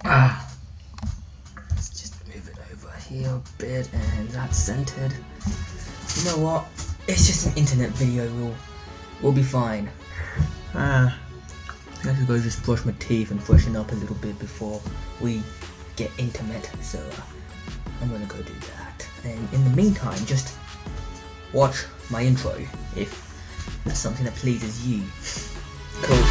Let's just move it over here a bit, and that's centered. You know what? It's just an internet video. We'll be fine. I have to go just brush my teeth and freshen up a little bit before we get intimate. So I'm gonna go do that. And in the meantime, just watch my intro if that's something that pleases you. Cool.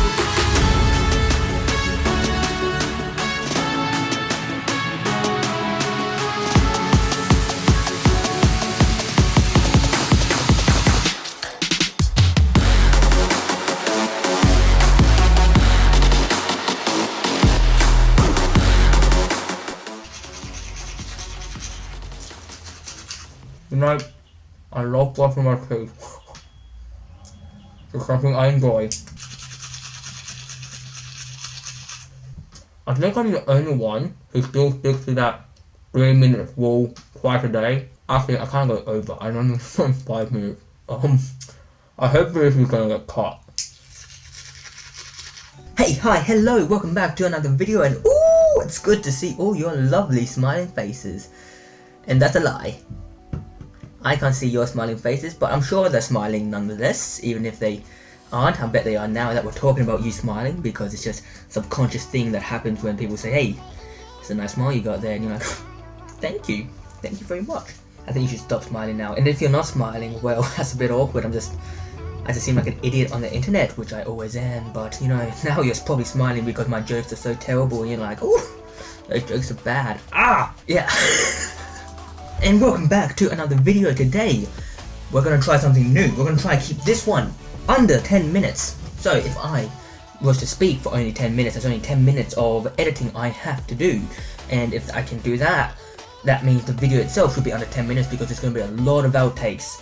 You know, I love brushing my teeth. It's something I enjoy. I think I'm the only one who still sticks to that 3-minute rule twice a day. Actually, I can't go over. I only spend 5 minutes. I hope this is gonna get caught. Hey, hi, hello, welcome back to another video, and ooh, it's good to see all your lovely smiling faces. And that's a lie. I can't see your smiling faces, but I'm sure they're smiling nonetheless, even if they aren't. I bet they are now that we're talking about you smiling, because it's just subconscious thing that happens when people say, hey, it's a nice smile you got there, and you're like, thank you very much. I think you should stop smiling now. And if you're not smiling, well, that's a bit awkward. I just seem like an idiot on the internet, which I always am, but you know, now you're probably smiling because my jokes are so terrible, and you're like, oh, those jokes are bad. Yeah. And welcome back to another video. Today we're gonna try something new. We're gonna try to keep this one under 10 minutes. So if I was to speak for only 10 minutes, that's only 10 minutes of editing I have to do. And if I can do that, that means the video itself should be under 10 minutes, because there's going to be a lot of outtakes,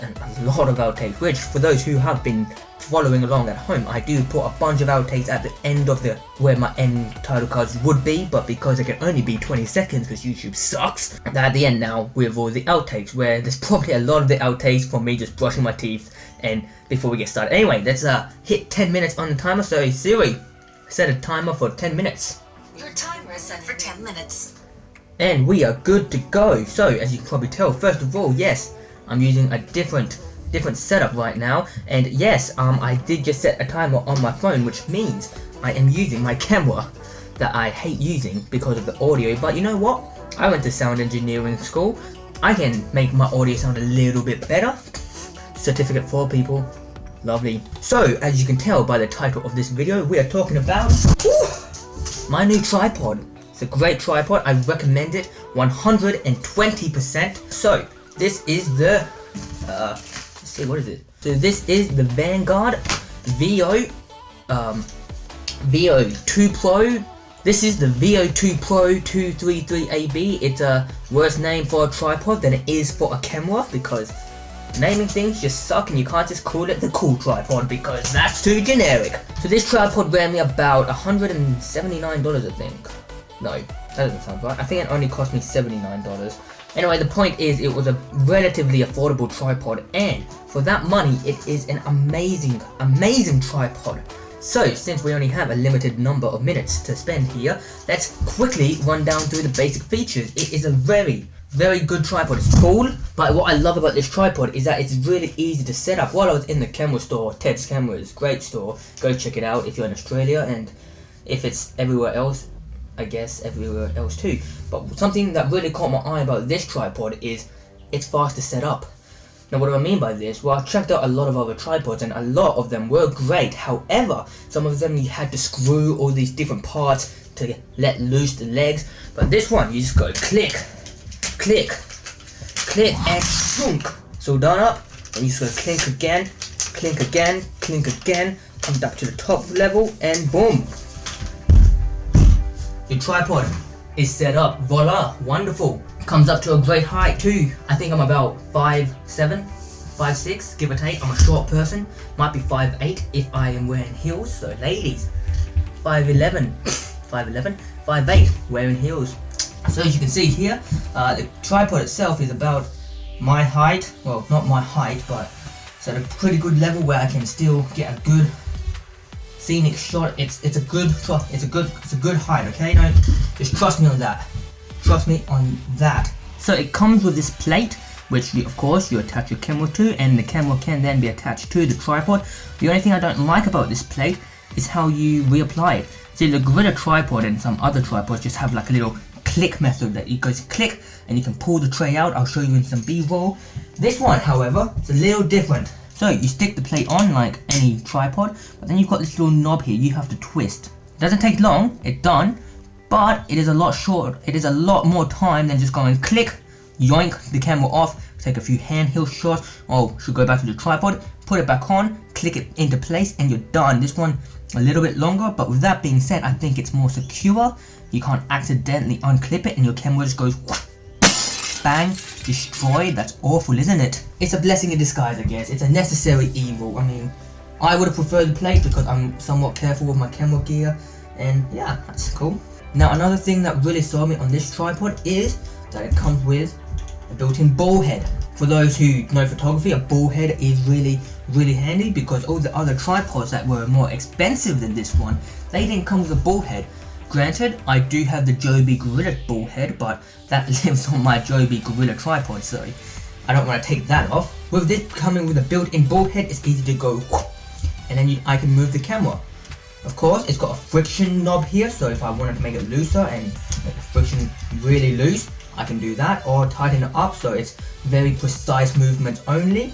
which for those who have been following along at home, I do put a bunch of outtakes at the end of where my end title cards would be, but because it can only be 20 seconds because YouTube sucks, they're at the end now with all the outtakes, where there's probably a lot of the outtakes for me just brushing my teeth and before we get started. Anyway, let's hit 10 minutes on the timer. So Siri, set a timer for 10 minutes. Your timer is set for 10 minutes. And we are good to go. So as you can probably tell, first of all, yes, I'm using a different setup right now, and yes, I did just set a timer on my phone, which means I am using my camera that I hate using because of the audio. But you know what? I went to sound engineering school. I can make my audio sound a little bit better. Certificate for people. Lovely. So as you can tell by the title of this video, we are talking about my new tripod. It's a great tripod. I recommend it 120%. So this is the let's see, what is it? So this is the Vanguard VO2 Pro. This is the VO2 Pro 233AB. It's a worse name for a tripod than it is for a camera, because naming things just suck, and you can't just call it the cool tripod because that's too generic. So this tripod ran me about $179, I think. No, that doesn't sound right. I think it only cost me $79. Anyway, the point is, it was a relatively affordable tripod, and for that money, it is an amazing tripod. So, since we only have a limited number of minutes to spend here, let's quickly run down through the basic features. It is a very good tripod. It's cool, but what I love about this tripod is that it's really easy to set up. While I was in the camera store, Ted's Cameras, great store, go check it out if you're in Australia, and if it's everywhere else, I guess everywhere else too. But something that really caught my eye about this tripod is it's fast to set up. Now what do I mean by this? Well, I checked out a lot of other tripods, and a lot of them were great. However, some of them you had to screw all these different parts to let loose the legs. But this one, you just go click, click, click, and shunk. So done up, and you just go clink again, clink again, clink again, comes up to the top level, and boom. Your tripod is set up. Voila, wonderful. Comes up to a great height too. I think I'm about 5'7", 5'6", give or take. I'm a short person. Might be 5'8" if I am wearing heels. So ladies, 5'11", 5'8", wearing heels. So as you can see here, the tripod itself is about my height. Well, not my height, but it's at a pretty good level where I can still get a good scenic shot. It's a good height. Okay, don't just trust me on that. Trust me on that. So it comes with this plate, which of course you attach your camera to, and the camera can then be attached to the tripod. The only thing I don't like about this plate is how you reapply it. See, the Gorilla tripod and some other tripods just have like a little click method that you goes click and you can pull the tray out. I'll show you in some B-roll. This one, however, is a little different. So you stick the plate on like any tripod, but then you've got this little knob here you have to twist. It doesn't take long, it's done, but it is a lot short. It is a lot more time than just going click, yoink the camera off, take a few handheld shots. Oh, should go back to the tripod, put it back on, click it into place, and you're done. This one a little bit longer, but with that being said, I think it's more secure. You can't accidentally unclip it and your camera just goes bang, destroyed. That's awful, isn't it? It's a blessing in disguise, I guess. It's a necessary evil. I mean, I would have preferred the plate because I'm somewhat careful with my camera gear, and yeah, that's cool. Now, another thing that really sold me on this tripod is that it comes with a built-in ball head. For those who know photography, a ball head is really handy because all the other tripods that were more expensive than this one, they didn't come with a ball head. Granted, I do have the Joby Gorilla ball head, but that lives on my Joby Gorilla tripod, so I don't want to take that off. With this coming with a built-in ball head, it's easy to go, and then I can move the camera. Of course, it's got a friction knob here, so if I wanted to make it looser and make the friction really loose, I can do that, or tighten it up so it's very precise movements only.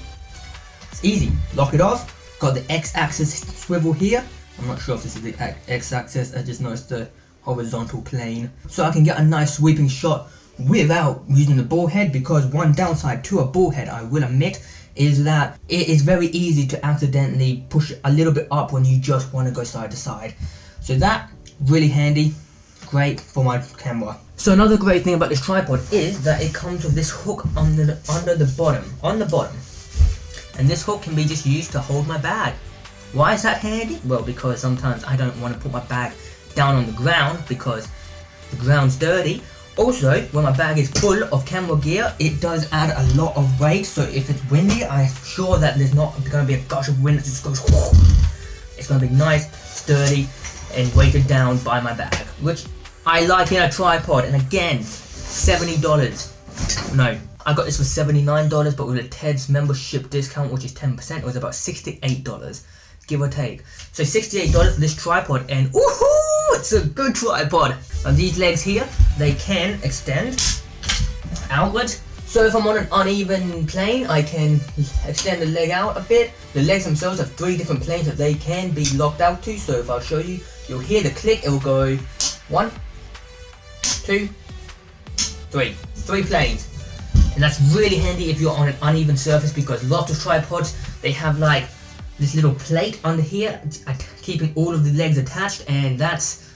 It's easy. Lock it off. Got the X-axis swivel here. I'm not sure if this is the X-axis, I just know it's the horizontal plane. So I can get a nice sweeping shot without using the ball head, because one downside to a ball head, I will admit, is that it is very easy to accidentally push it a little bit up when you just want to go side to side. So that, really handy, great for my camera. So another great thing about this tripod is that it comes with this hook on the bottom. And this hook can be just used to hold my bag. Why is that handy? Well, because sometimes I don't want to put my bag down on the ground because the ground's dirty. Also, when my bag is full of camera gear, it does add a lot of weight, so if it's windy, I'm sure that there's not going to be a gush of wind that just goes whoo. It's going to be nice, sturdy, and weighted down by my bag, which I like in a tripod. And again, $70. No, I got this for $79, but with a TED's membership discount, which is 10%, it was about $68, give or take. So $68 for this tripod, and woohoo, it's a good tripod. Now these legs here, they can extend outward. So if I'm on an uneven plane, I can extend the leg out a bit. The legs themselves have 3 different planes that they can be locked out to. So if I'll show you, you'll hear the click. It will go 1, 2, 3. 3 planes. And that's really handy if you're on an uneven surface, because lots of tripods, they have like this little plate under here keeping all of the legs attached, and that's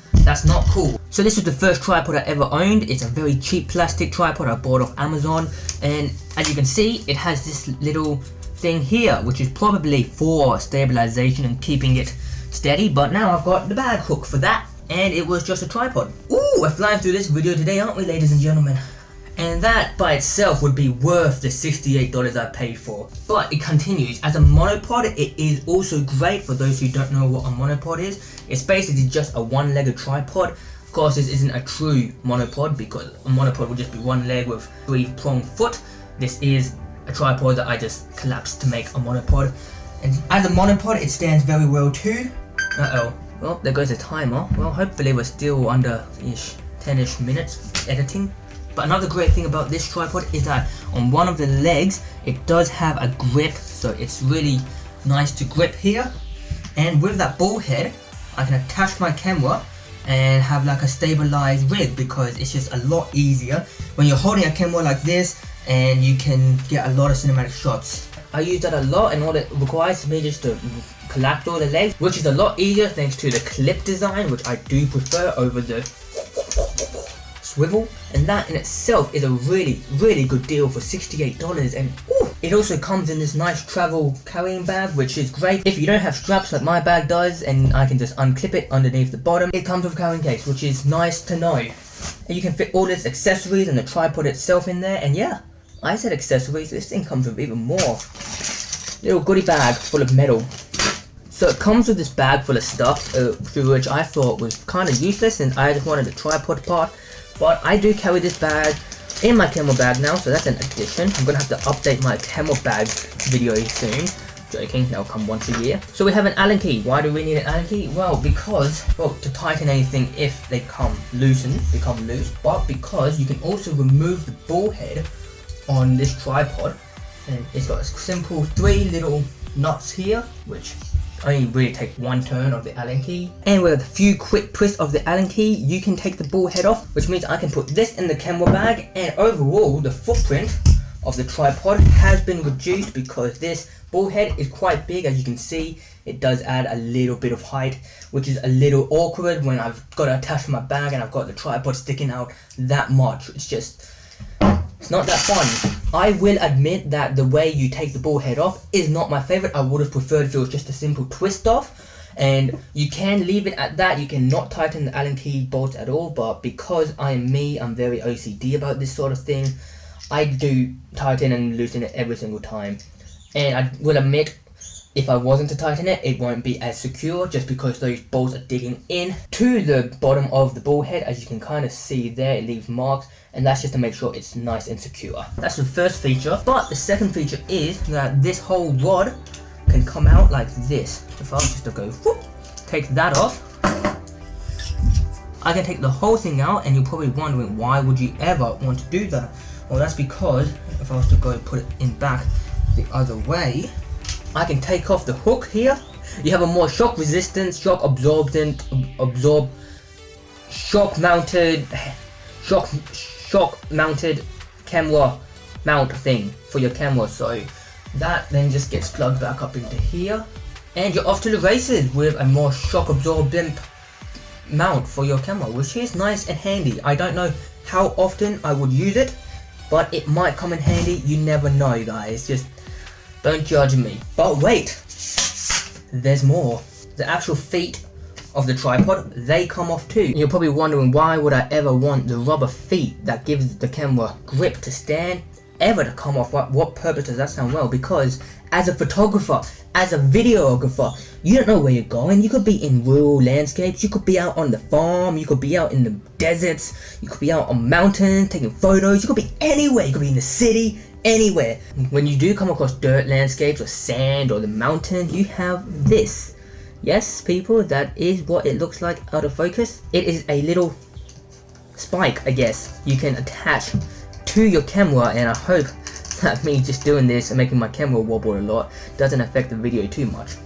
not cool. So this is the first tripod I ever owned. It's a very cheap plastic tripod I bought off Amazon, and as you can see, it has this little thing here, which is probably for stabilization and keeping it steady, but now I've got the bag hook for that, and it was just a tripod. Ooh, we're flying through this video today, aren't we, ladies and gentlemen? And that by itself would be worth the $68 I paid for. But it continues. As a monopod, it is also great for those who don't know what a monopod is. It's basically just a one-legged tripod. Of course, this isn't a true monopod, because a monopod would just be one leg with 3-pronged foot. This is a tripod that I just collapsed to make a monopod. And as a monopod, it stands very well too. Uh-oh. Well, there goes the timer. Well, hopefully we're still under 10-ish minutes editing. But another great thing about this tripod is that on one of the legs, it does have a grip, so it's really nice to grip here. And with that ball head, I can attach my camera and have like a stabilized rig, because it's just a lot easier when you're holding a camera like this, and you can get a lot of cinematic shots. I use that a lot, and all it requires me just to collapse all the legs, which is a lot easier thanks to the clip design, which I do prefer over the swivel. And that in itself is a really good deal for $68. And ooh, it also comes in this nice travel carrying bag, which is great if you don't have straps like my bag does, and I can just unclip it underneath the bottom. It comes with a carrying case, which is nice to know. And you can fit all its accessories and the tripod itself in there. And yeah, I said accessories, this thing comes with even more. Little goodie bag full of metal. So it comes with this bag full of stuff, through which I thought was kind of useless and I just wanted a tripod part. But I do carry this bag in my camel bag now, so that's an addition. I'm going to have to update my camel bag video soon. Joking, that'll come once a year. So we have an Allen key. Why do we need an Allen key? Well, because, to tighten anything if they become loose, but because you can also remove the ball head on this tripod. And it's got a simple 3 little nuts here, which only really take one turn of the Allen key. And with a few quick twists of the Allen key, you can take the ball head off, which means I can put this in the camel bag, and overall the footprint of the tripod has been reduced because this ball head is quite big. As you can see, it does add a little bit of height, which is a little awkward when I've got it attached to my bag and I've got the tripod sticking out that much. It's not that fun. I will admit that the way you take the ball head off is not my favorite. I would have preferred if it was just a simple twist off, and you can leave it at that. You cannot tighten the Allen key bolts at all, but because I'm very OCD about this sort of thing, I do tighten and loosen it every single time. And I will admit, if I wasn't to tighten it, it won't be as secure, just because those bolts are digging in to the bottom of the ball head. As you can kind of see there, it leaves marks, and that's just to make sure it's nice and secure. That's the first feature. But the second feature is that this whole rod can come out like this. If I was just to go whoop, take that off, I can take the whole thing out. And you're probably wondering, why would you ever want to do that? Well, that's because if I was to go put it in back the other way, I can take off the hook here. You have a more shock resistant, shock mounted camera mount thing for your camera. So that then just gets plugged back up into here, and you're off to the races with a more shock absorbent mount for your camera, which is nice and handy. I don't know how often I would use it, but it might come in handy. You never know, guys. Just don't judge me. But wait, there's more. The actual feet of the tripod, they come off too. You're probably wondering, why would I ever want the rubber feet that gives the camera grip to stand ever to come off? What purpose does that sound? Well, because as a photographer, as a videographer, you don't know where you're going. You could be in rural landscapes, you could be out on the farm, you could be out in the deserts, you could be out on mountains taking photos, you could be anywhere, you could be in the city, anywhere. When you do come across dirt landscapes or sand or the mountain, you have this. Yes, people, that is what it looks like out of focus. It is a little spike, I guess, you can attach to your camera, and I hope that me just doing this and making my camera wobble a lot doesn't affect the video too much.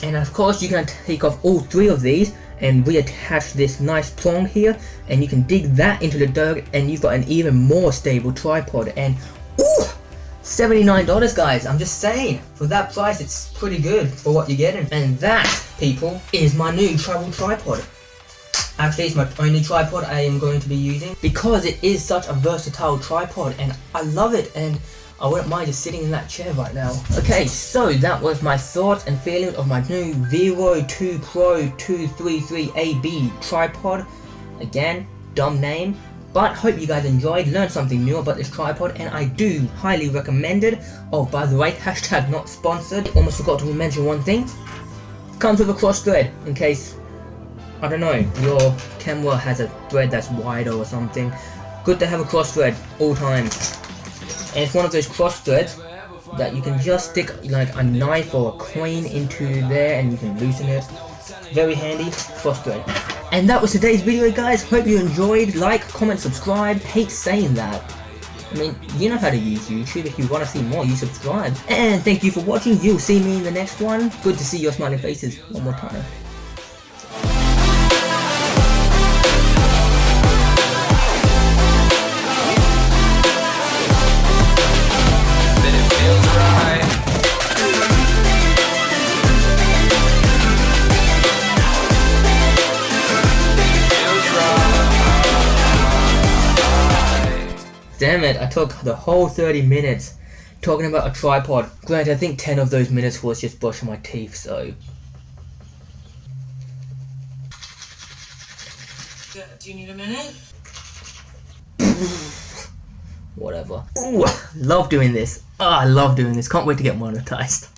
And of course, you can take off all 3 of these and reattach this nice prong here, and you can dig that into the dirt, and you've got an even more stable tripod. And ooh, $79, guys. I'm just saying, for that price, it's pretty good for what you're getting. And that, people, is my new travel tripod. Actually, it's my only tripod I am going to be using, because it is such a versatile tripod, and I love it, and I wouldn't mind just sitting in that chair right now. Okay, so that was my thoughts and feelings of my new Vero 2 Pro 233AB tripod. Again, dumb name, but hope you guys enjoyed, learned something new about this tripod, and I do highly recommend it. Oh, by the way, hashtag not sponsored. Almost forgot to mention one thing. It comes with a cross thread, in case, I don't know, your camera has a thread that's wider or something. Good to have a cross thread all times. And it's one of those cross threads that you can just stick like a knife or a coin into there and you can loosen it. Very handy cross thread. And that was today's video, guys. Hope you enjoyed. Like, comment, subscribe. Hate saying that. I mean, you know how to use YouTube. If you want to see more, you subscribe. And thank you for watching. You'll see me in the next one. Good to see your smiling faces one more time. Damn it, I took the whole 30 minutes talking about a tripod. Granted, I think 10 of those minutes was just brushing my teeth, so... Do you need a minute? Whatever. Ooh, love doing this. Oh, I love doing this. Can't wait to get monetized.